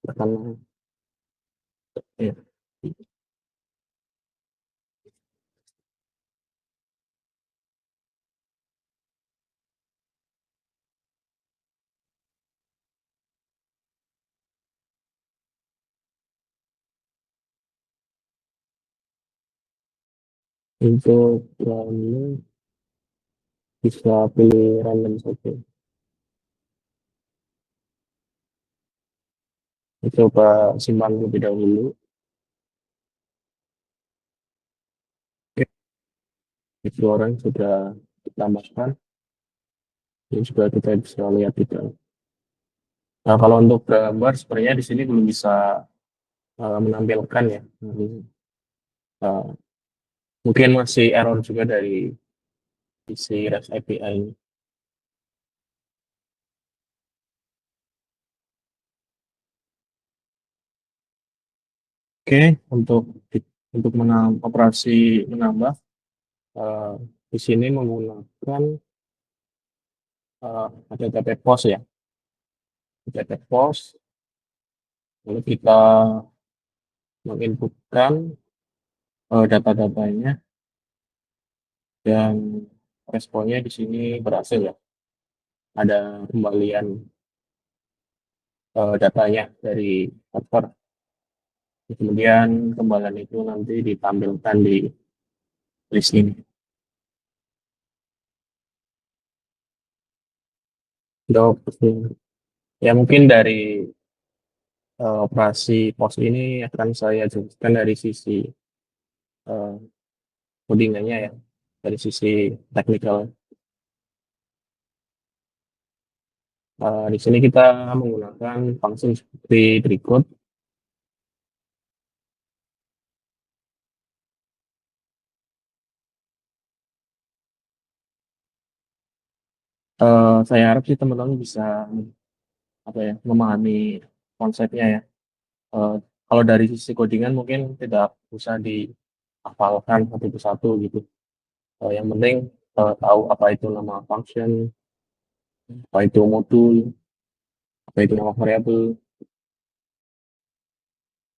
Karena ya, untuk ini bisa pilih random saja. Coba simpan terlebih dahulu. Oke, itu orang sudah ditambahkan. Ini juga kita bisa lihat di dalam. Nah, kalau untuk gambar sebenarnya di sini belum bisa menampilkan ya. Uh, Mungkin masih error juga dari sisi REST API ini. Oke, untuk operasi menambah eh, di sini menggunakan HTTP POST ya, HTTP POST. Lalu kita menginputkan data-datanya dan responnya di sini berhasil ya. Ada kembalian datanya dari server. Kemudian kembalian itu nanti ditampilkan di list ini. Dok, ya mungkin dari operasi POS ini akan saya jelaskan dari sisi eh, codingannya ya, dari sisi teknikal. Di sini kita menggunakan function seperti berikut. Saya harap sih teman-teman bisa apa ya memahami konsepnya ya. Eh, Kalau dari sisi codingan mungkin tidak usah dihafalkan satu persatu gitu. Yang penting tahu apa itu nama function, apa itu modul, apa itu nama variabel.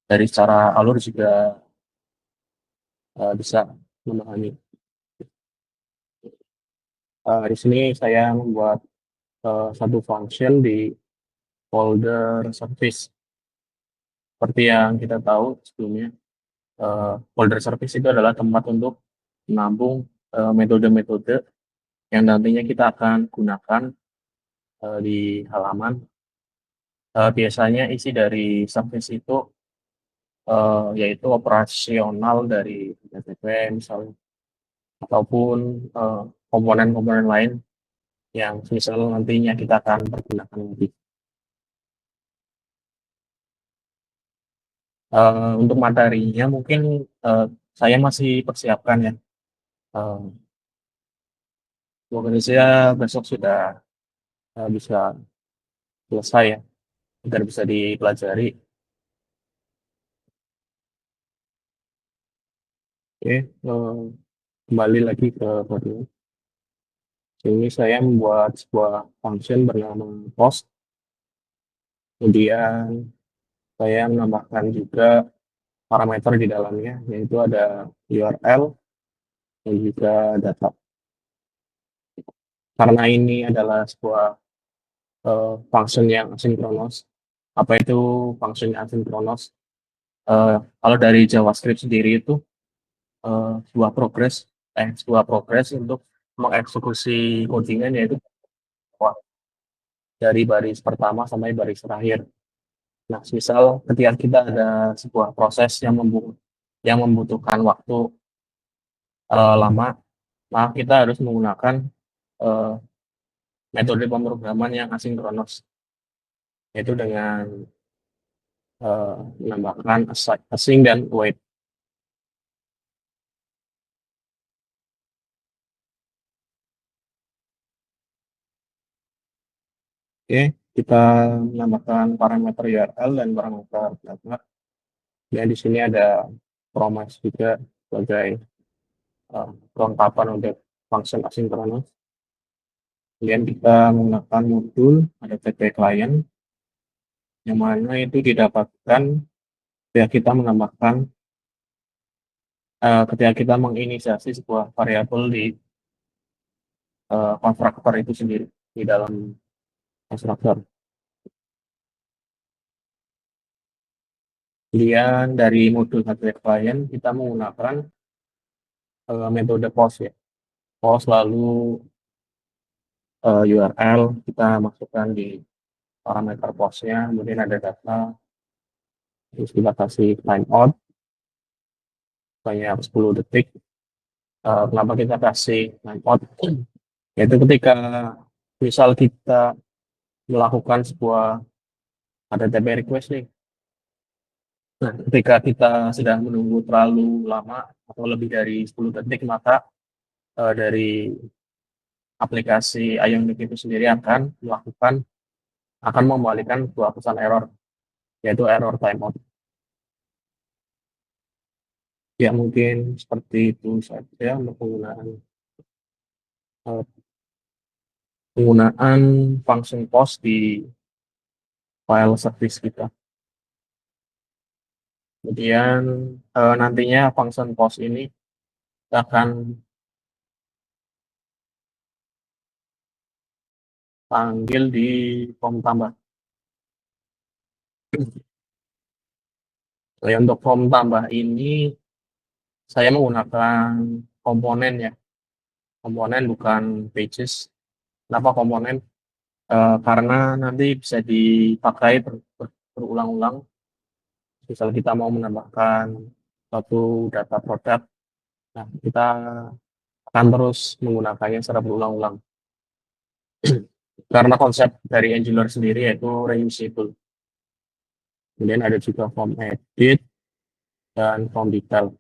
Dari secara alur juga bisa memahami. Di sini saya membuat satu function di folder service. Seperti yang kita tahu sebelumnya, folder service itu adalah tempat untuk menampung metode-metode yang nantinya kita akan gunakan di halaman. Biasanya isi dari service itu yaitu operasional dari HTTP misalnya, ataupun komponen-komponen lain yang misalnya nantinya kita akan pergunakan nanti. Untuk materinya mungkin eh, saya masih persiapkan ya. Eh, Semoga saja besok sudah bisa selesai ya, agar bisa dipelajari. Oke, kembali lagi ke body. Ini saya membuat sebuah function bernama post. Kemudian saya menambahkan juga parameter di dalamnya, yaitu ada URL dan juga data. Karena ini adalah sebuah function yang asinkronos. Apa itu function asinkronos? Kalau dari JavaScript sendiri itu sebuah progres untuk mengeksekusi codingan yaitu dari baris pertama sampai baris terakhir. Nah, misal ketika kita ada sebuah proses yang membutuhkan waktu lama, maka kita harus menggunakan eh, metode pemrograman yang asinkronos, yaitu dengan eh, menambahkan async dan wait. Oke, kita menambahkan parameter URL dan parameter data. Dan di sini ada promise juga sebagai kelengkapan untuk function asinkronus. Kemudian kita menggunakan modul, ada TP client, yang mana itu didapatkan ketika kita menambahkan ketika kita menginisiasi sebuah variabel di konstruktor itu sendiri di dalam konstruktor. Kemudian dari modul hardware client kita menggunakan metode post ya. Post lalu URL kita masukkan di parameter postnya, kemudian ada data, terus kita kasih timeout banyak 10 detik. Kenapa kita kasih timeout? Yaitu ketika misal kita melakukan sebuah HTTP request nih. Nah, ketika kita sedang menunggu terlalu lama atau lebih dari 10 detik, maka dari aplikasi Ionic itu sendiri akan membalikan sebuah pesan error, yaitu error timeout. Ya mungkin seperti itu saja untuk penggunaan function post di file service kita. Kemudian nantinya function post ini akan panggil di form tambah. Jadi untuk form tambah ini saya menggunakan komponen ya, komponen bukan pages. Kenapa komponen? Karena nanti bisa dipakai berulang-ulang. Misal kita mau menambahkan suatu data produk, nah kita akan terus menggunakannya secara berulang-ulang. Karena konsep dari Angular sendiri yaitu reusable. Kemudian ada juga form edit dan form detail.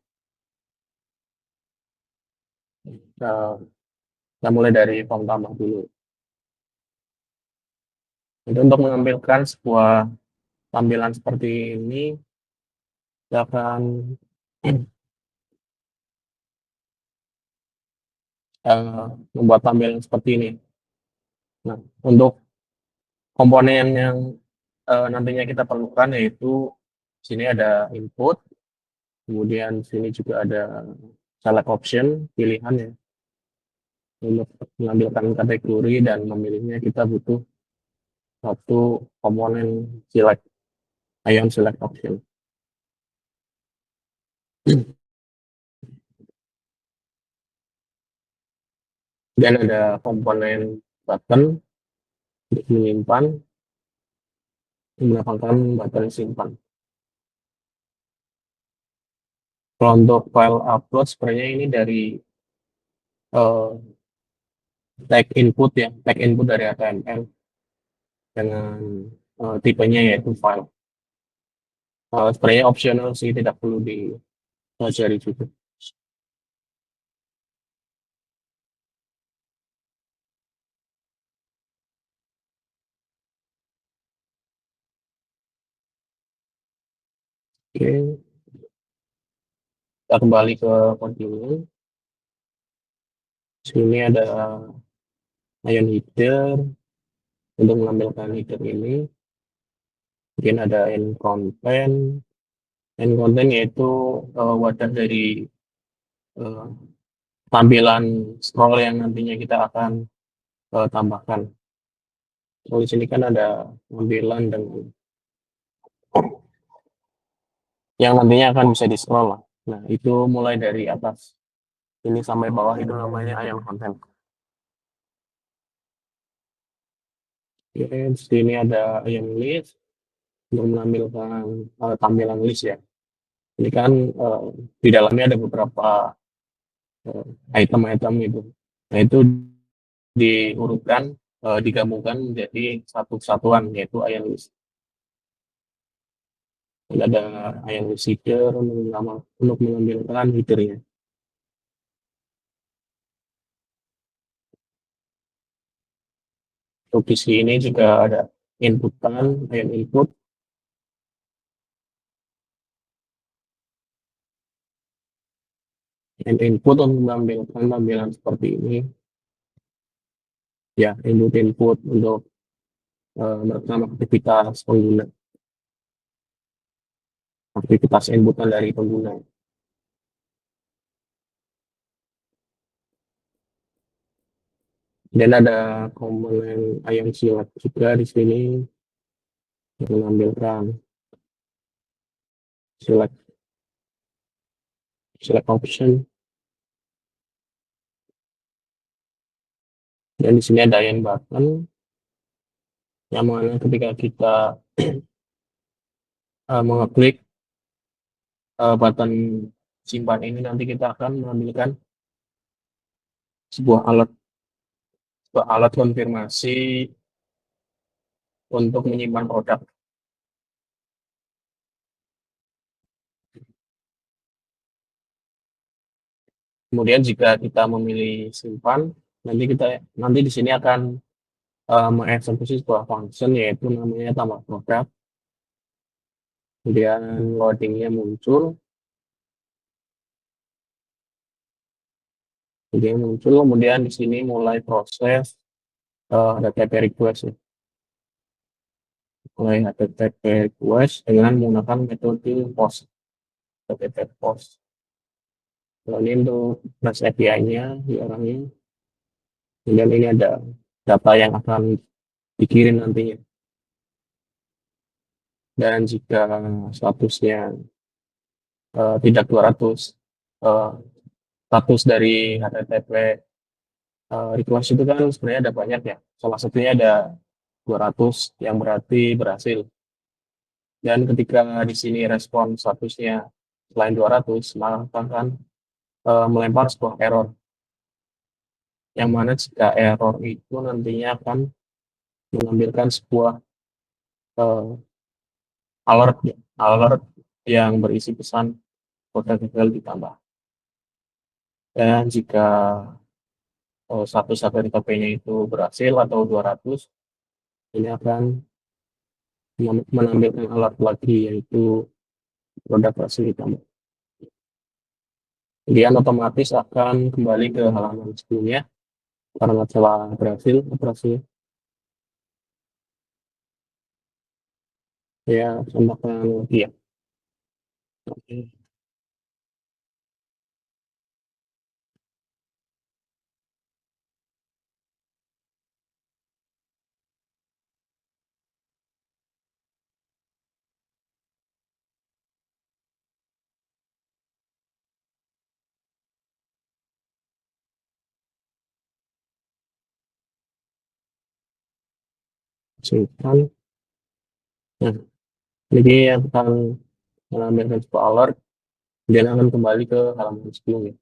Kita mulai dari form tambah dulu. Jadi untuk menampilkan sebuah tampilan seperti ini, kita akan membuat tampilan seperti ini. Nah, untuk komponen yang nantinya kita perlukan yaitu sini ada input, kemudian sini juga ada select option, pilihan ya. Untuk mengambilkan kategori dan memilihnya kita butuh satu komponen select, ion select option. Dan ada komponen button untuk menyimpan, menggunakan button simpan. Kalau untuk file upload sebenarnya ini dari tag input ya, tag input dari HTML dengan tipenya yaitu file. Sebenarnya optional sih, tidak perlu dipelajari juga. Oke, kita kembali ke continue. Sini ada ion header untuk mengambilkan header ini. Mungkin ada end content. End content yaitu wadah dari tampilan scroll yang nantinya kita akan tambahkan. So, di sini kan ada tampilan dan yang nantinya akan bisa di scroll lah. Nah, itu mulai dari atas ini sampai bawah itu namanya ion content. Oke, di sini ada ion list untuk menampilkan tampilan list ya. Ini kan di dalamnya ada beberapa item-item gitu. Nah, itu diurutkan, digabungkan menjadi satu kesatuan yaitu ion list. Ada ion list header untuk mengambilkan headernya. Untuk di sini juga ada inputan, ion input. Ion input untuk mengambilkan tampilan seperti ini. Ya, input untuk merekam aktivitas pengguna. aktivitas inputan dari pengguna. Dan ada komponen ion select juga di sini yang menampilkan select select option, dan di sini ada ion button yang mana ketika kita mengeklik button simpan ini, nanti kita akan mengambilkan sebuah alat konfirmasi untuk menyimpan produk. Kemudian jika kita memilih simpan, nanti di sini akan mengeksekusi sebuah function yaitu namanya tambah produk. Kemudian loadingnya muncul, kemudian di sini mulai proses HTTP request ya. Mulai HTTP request dengan menggunakan metode POST, HTTP POST. Kalau ini untuk REST API-nya, URL-nya. Kemudian ini ada data yang akan dikirim nantinya. Dan jika statusnya tidak 200, status dari HTTP request itu kan sebenarnya ada banyak ya. Salah satunya ada 200 yang berarti berhasil. Dan ketika di sini respon statusnya selain 200, maka akan melempar sebuah error. Yang mana jika error itu nantinya akan mengambilkan sebuah uh, alert yang berisi pesan kode gagal ditambah. Dan jika status HTTP-nya itu berhasil atau 200, ini akan menampilkan alert lagi yaitu produk berhasil ditambah. Kemudian otomatis akan kembali ke halaman sebelumnya karena telah berhasil operasi. Ya, tambahkan lagi ya. Oke. Simpan. Nah, ini akan menampilkan sebuah alert dan akan kembali ke halaman sebelumnya.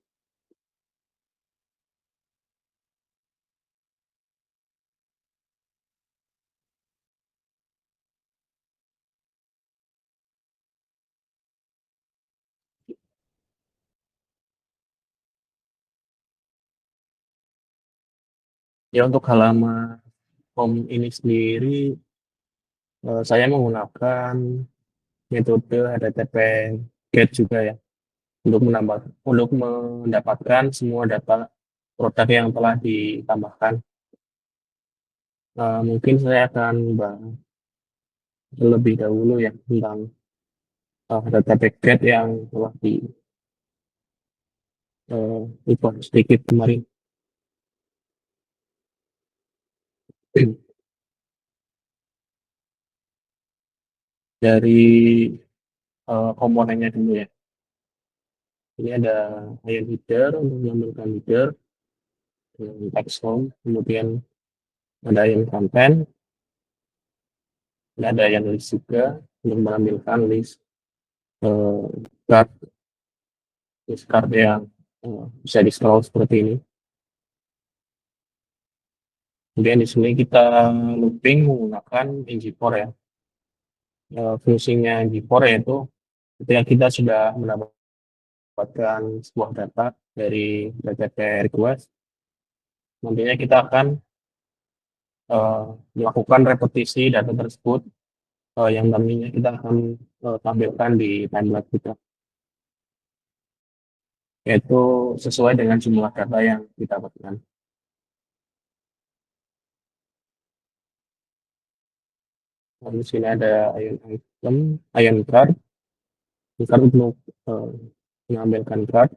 Ya, untuk halaman home ini sendiri, saya menggunakan metode HTTP GET juga ya untuk mendapatkan semua data produk yang telah ditambahkan. Mungkin saya akan bahas terlebih dahulu ya tentang HTTP GET yang telah ubah sedikit kemarin. Dari komponennya dulu ya. Ini ada ion header untuk menambahkan header, text home, kemudian ada ion content, dan ada ion list juga untuk menampilkan eh, card, list card yang bisa di scroll seperti ini. Kemudian di sini kita looping menggunakan ng4 ya. Fungsinya ng4 yaitu ketika kita sudah mendapatkan sebuah data dari HTTP request, nantinya kita akan eh, melakukan repetisi data tersebut yang nantinya kita akan tampilkan di timeline kita, yaitu sesuai dengan jumlah data yang kita dapatkan. Lalu di sini ada ion item, ion card, Ntar untuk eh, mengambilkan card,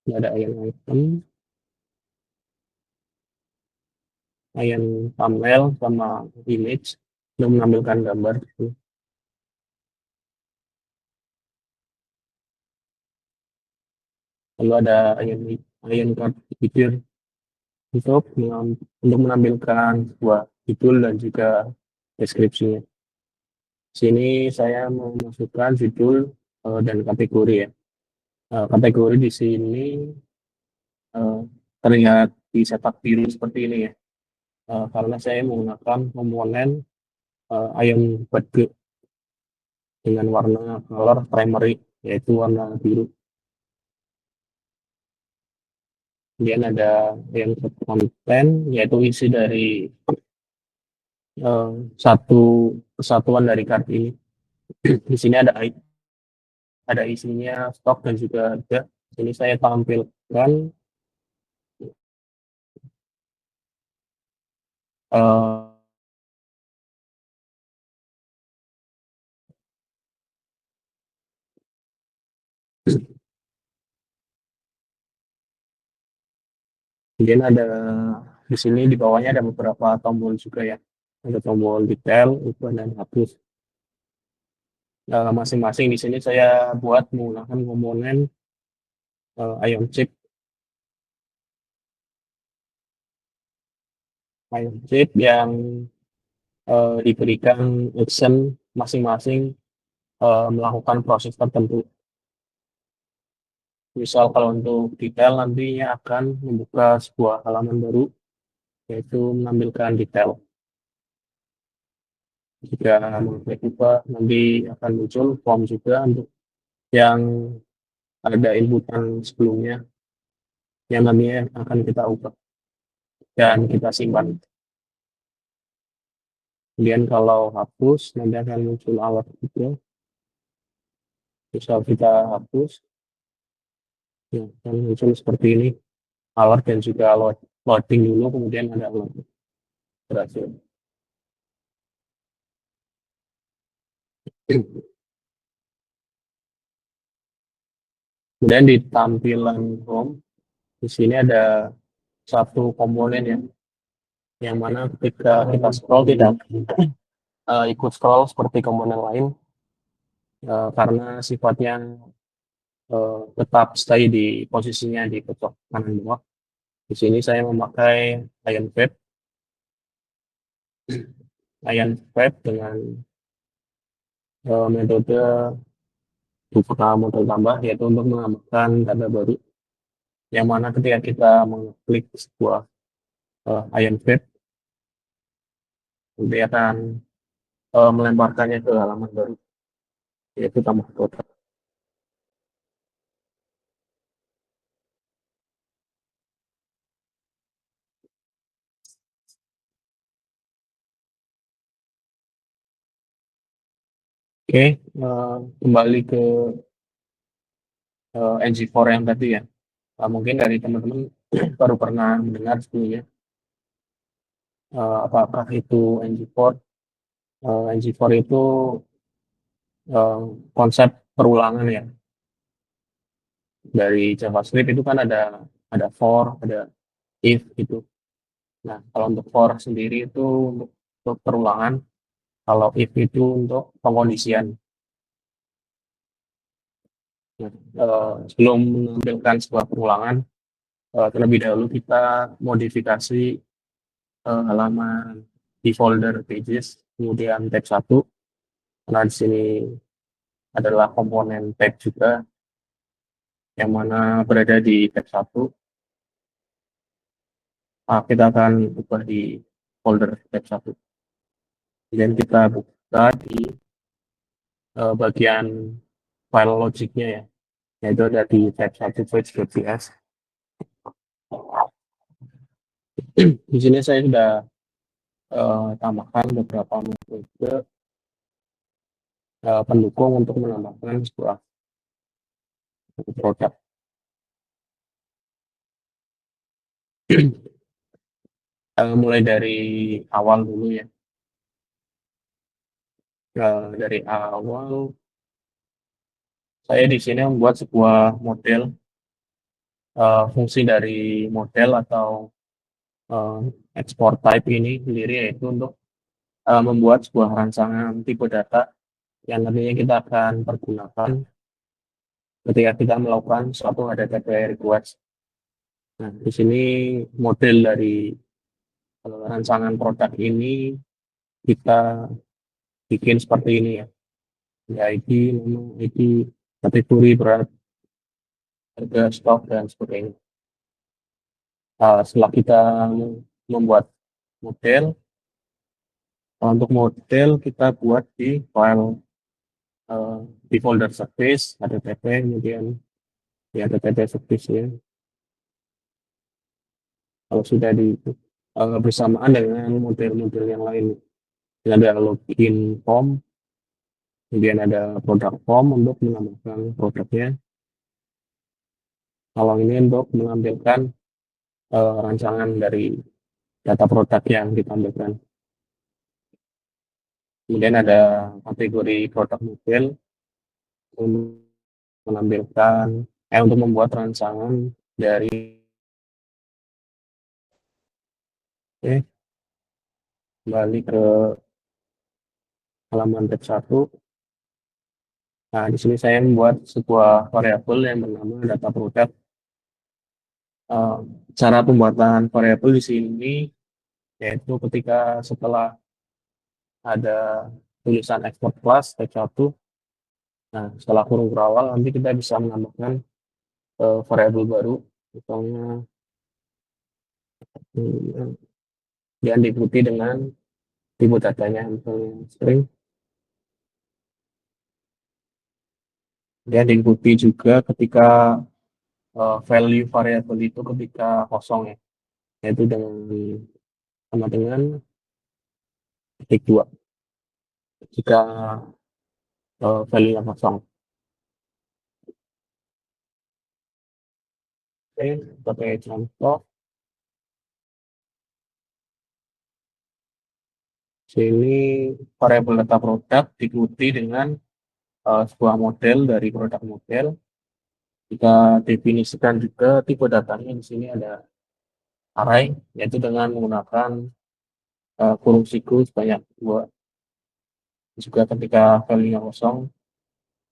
ada ion item, ion thumbnail sama image untuk mengambilkan gambar. Lalu ada ion card picture untuk menampilkan sebuah judul dan juga deskripsinya. Sini saya memasukkan judul dan kategori ya. Kategori di sini eh, terlihat dicetak biru seperti ini ya. Karena saya menggunakan komponen ion bage dengan warna color primary yaitu warna biru. Kemudian ada yang konten yaitu isi dari eh, satu kesatuan dari kartu ini. Di sini ada isinya stok dan juga harga. Ini saya tampilkan eh, kemudian ada di sini di bawahnya ada beberapa tombol juga ya. Ada tombol detail, ubah dan hapus. Masing-masing di sini saya buat menggunakan komponen ion chip, yang diberikan action masing-masing melakukan proses tertentu. Misal kalau untuk detail nantinya akan membuka sebuah halaman baru yaitu menampilkan detail. Jika mengklik buka nanti akan muncul form juga untuk yang ada inputan sebelumnya yang nantinya akan kita ubah dan kita simpan. Kemudian kalau hapus nanti akan muncul alert juga. Misal kita hapus, ya, akan muncul seperti ini alert dan juga loading dulu kemudian ada alert berhasil. Kemudian di tampilan home di sini ada satu komponen ya, yang mana ketika kita scroll tidak ikut scroll seperti komponen lain karena sifatnya tetap stay di posisinya di pojok kanan bawah. Di sini saya memakai Ion Web, dengan metode buka modal tambah yaitu untuk menambahkan data baru yang mana ketika kita mengklik sebuah Ion Web nanti akan melemparkannya ke halaman baru yaitu tambah produk. Oke, kembali ke NG4 yang tadi ya. Mungkin dari teman-teman baru pernah mendengar sebelumnya apakah itu NG4. NG4 itu eh, konsep perulangan ya. Dari JavaScript itu kan ada for, ada if gitu. Nah, kalau untuk for sendiri itu untuk perulangan, kalau if itu untuk pengkondisian. Nah, sebelum menampilkan sebuah perulangan, terlebih dahulu kita modifikasi halaman di folder pages, kemudian tab 1. Nah, di sini adalah komponen tab juga yang mana berada di tab 1. Kita akan ubah di folder tab 1. Kemudian kita buka di bagian file logiknya ya, yaitu ada di tab 1 page.js. Di sini saya sudah tambahkan beberapa metode pendukung untuk menambahkan sebuah produk. Mulai dari awal dulu ya. Dari awal Saya di sini membuat sebuah model, fungsi dari model atau eh, export type ini sendiri yaitu untuk membuat sebuah rancangan tipe data yang nantinya kita akan pergunakan ketika kita melakukan suatu HTTP request. Nah, di sini model dari rancangan produk ini kita bikin seperti ini ya. Ya, ID, nama, ID, kategori, berat, harga, stok, dan sebagainya. Setelah kita membuat model, untuk model kita buat di file di folder service, HTTP, kemudian di HTTP service-nya. Kalau sudah di bersamaan dengan model-model yang lain, ada login form, kemudian ada produk form untuk menambahkan produknya. Kalau ini untuk mengambilkan rancangan dari data produk yang ditampilkan. Kemudian ada kategori produk mobil untuk menampilkan untuk membuat rancangan dari eh, kembali ke halaman tab 1. Nah, di sini saya membuat sebuah variabel yang bernama data produk. Eh, Cara pembuatan variabel di sini yaitu ketika setelah ada tulisan export class tab 1, nah setelah kurung berawal nanti kita bisa menambahkan variabel baru, misalnya hmm, yang diikuti dengan tipe datanya, misalnya string. Dia diikuti juga ketika value variabel itu ketika kosong ya, yaitu dengan sama dengan ketik 2 jika value-nya kosong. Oke, sebagai contoh, sini variabel data produk diikuti dengan sebuah model dari produk model. Kita definisikan juga tipe datanya di sini ada array, yaitu dengan menggunakan kurung siku sebanyak 2. Juga ketika value-nya kosong,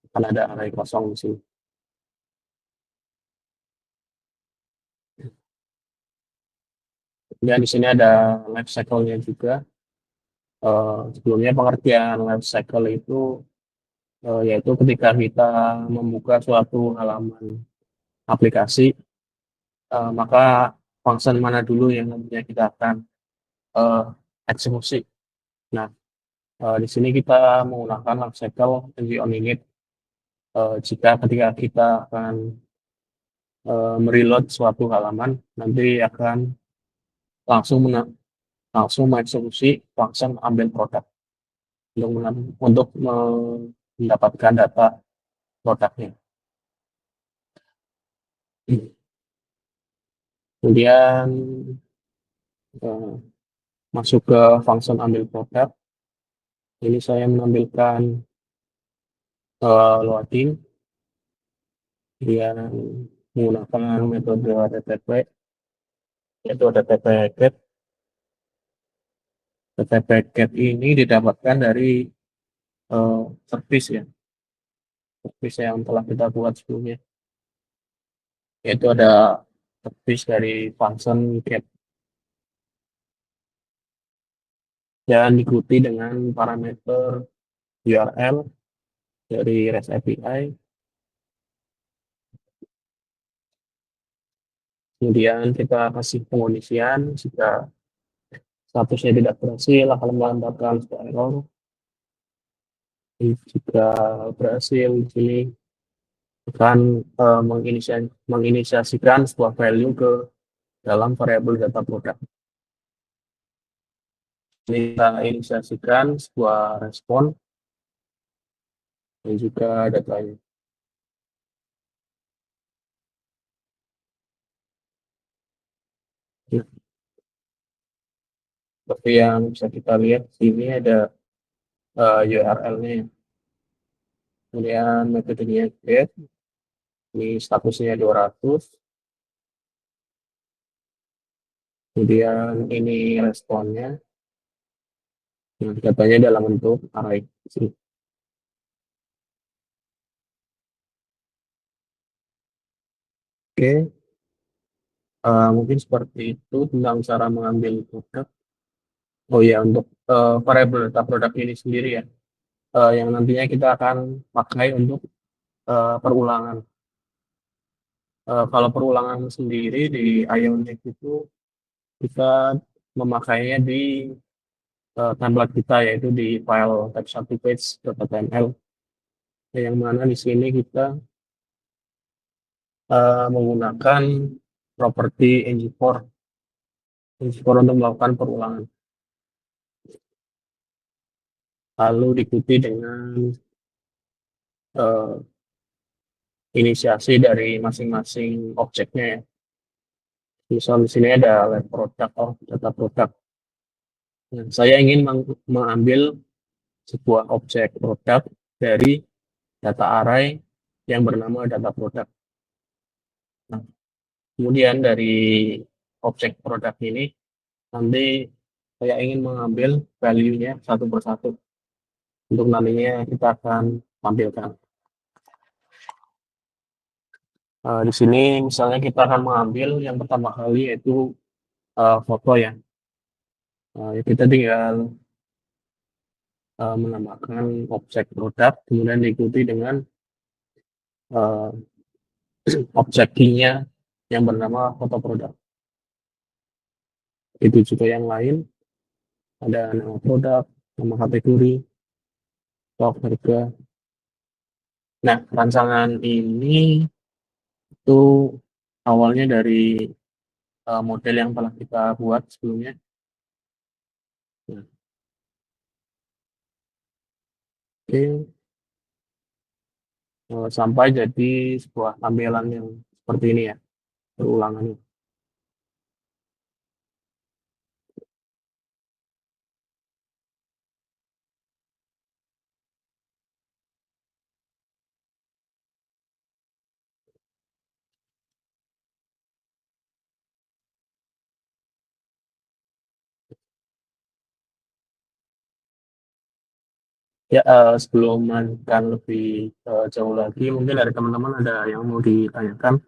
akan ada array kosong di sini. Dan di sini ada life cycle-nya juga. Sebelumnya pengertian life cycle itu yaitu ketika kita membuka suatu halaman aplikasi, maka function mana dulu yang nantinya kita akan uh, eksekusi. Nah, di sini kita menggunakan life cycle NG on init jika ketika kita akan mereload suatu halaman, nanti akan langsung langsung mengeksekusi function ambil produk untuk mendapatkan data produknya. Kemudian eh, masuk ke function ambil produk. Ini saya menampilkan loading yang menggunakan metode HTTP, yaitu HTTP get. HTTP get ini didapatkan dari service ya, service yang telah kita buat sebelumnya, yaitu ada service dari function get dan diikuti dengan parameter URL dari REST API. Kemudian kita kasih pengondisian jika statusnya tidak berhasil akan melambangkan sebuah error. Jika berhasil di sini akan menginisiasikan sebuah value ke dalam variabel data produk. Ini kita inisiasikan sebuah respon dan juga datanya. Nah, seperti yang bisa kita lihat, sini ada URL-nya. kemudian metodenya get, ini statusnya 200, kemudian ini responnya, nah, datanya dalam bentuk array. Oke, mungkin seperti itu tentang cara mengambil produk. Oh ya, untuk variabel data produk ini sendiri ya, yang nantinya kita akan pakai untuk perulangan. Kalau perulangan sendiri di Ionic itu kita memakainya di template kita, yaitu di file type1page.html, yang mana di sini kita menggunakan properti ng4 untuk melakukan perulangan. Lalu diikuti dengan eh, inisiasi dari masing-masing objeknya ya. Misal di sini ada web product atau data product. Nah, saya ingin mengambil sebuah objek produk dari data array yang bernama data product. Nah, kemudian dari objek produk ini nanti saya ingin mengambil value-nya satu persatu. Untuk nantinya kita akan tampilkan. Di sini misalnya kita akan mengambil yang pertama kali yaitu foto ya. Ya kita tinggal menambahkan objek produk, kemudian diikuti dengan uh, objek key-nya yang bernama foto produk. Itu juga yang lain, ada nama produk, nama kategori, stok, harga. Nah, rancangan ini itu awalnya dari model yang telah kita buat sebelumnya. Nah, oke, sampai jadi sebuah tampilan yang seperti ini ya, berulangannya. Ya, sebelum melanjutkan lebih jauh lagi, mungkin dari teman-teman ada yang mau ditanyakan.